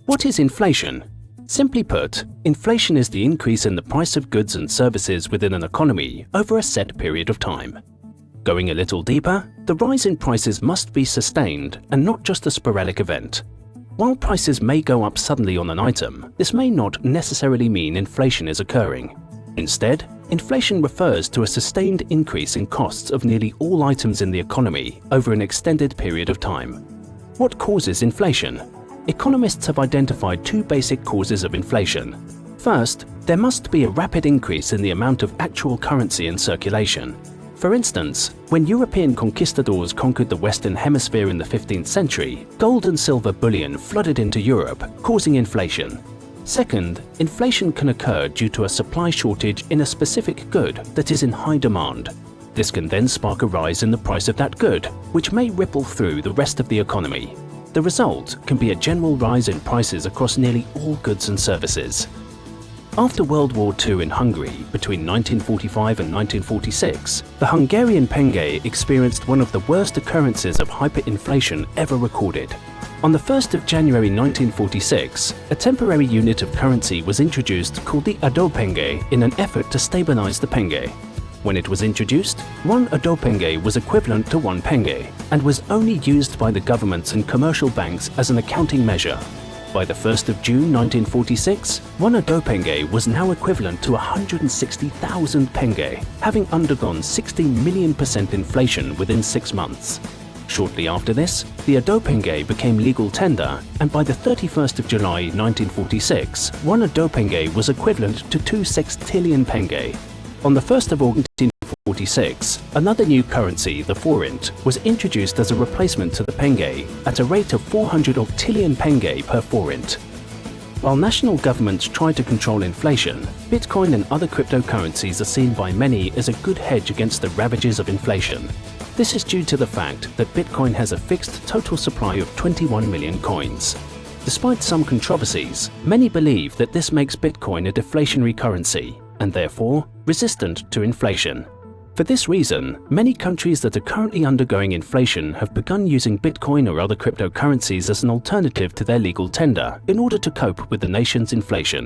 What is inflation? Simply put, inflation is the increase in the price of goods and services within an economy over a set period of time. Going a little deeper, the rise in prices must be sustained and not just a sporadic event. While prices may go up suddenly on an item, this may not necessarily mean inflation is occurring. Instead, inflation refers to a sustained increase in costs of nearly all items in the economy over an extended period of time. What causes inflation? Economists have identified two basic causes of inflation. First, there must be a rapid increase in the amount of actual currency in circulation. For instance, when European conquistadors conquered the Western Hemisphere in the 15th century, gold and silver bullion flooded into Europe, causing inflation. Second, inflation can occur due to a supply shortage in a specific good that is in high demand. This can then spark a rise in the price of that good, which may ripple through the rest of the economy. The result can be a general rise in prices across nearly all goods and services. After World War II in Hungary between 1945 and 1946, the Hungarian penge experienced one of the worst occurrences of hyperinflation ever recorded. On the 1st of January 1946, a temporary unit of currency was introduced called the adópenge in an effort to stabilize the penge. When it was introduced, one adópenge was equivalent to one penge and was only used by the governments and commercial banks as an accounting measure. By the 1st of June 1946, one adópenge was now equivalent to 160,000 penge, having undergone 16 million% inflation within 6 months. Shortly after this, the adópenge became legal tender, and by the 31st of July 1946, one adópenge was equivalent to 2 sextillion penge. On the 1st of August 1946, another new currency, the forint, was introduced as a replacement to the penge at a rate of 400 octillion penge per forint. While national governments try to control inflation, Bitcoin and other cryptocurrencies are seen by many as a good hedge against the ravages of inflation. This is due to the fact that Bitcoin has a fixed total supply of 21 million coins. Despite some controversies, many believe that this makes Bitcoin a deflationary currency and therefore resistant to inflation. For this reason, many countries that are currently undergoing inflation have begun using Bitcoin or other cryptocurrencies as an alternative to their legal tender in order to cope with the nation's inflation.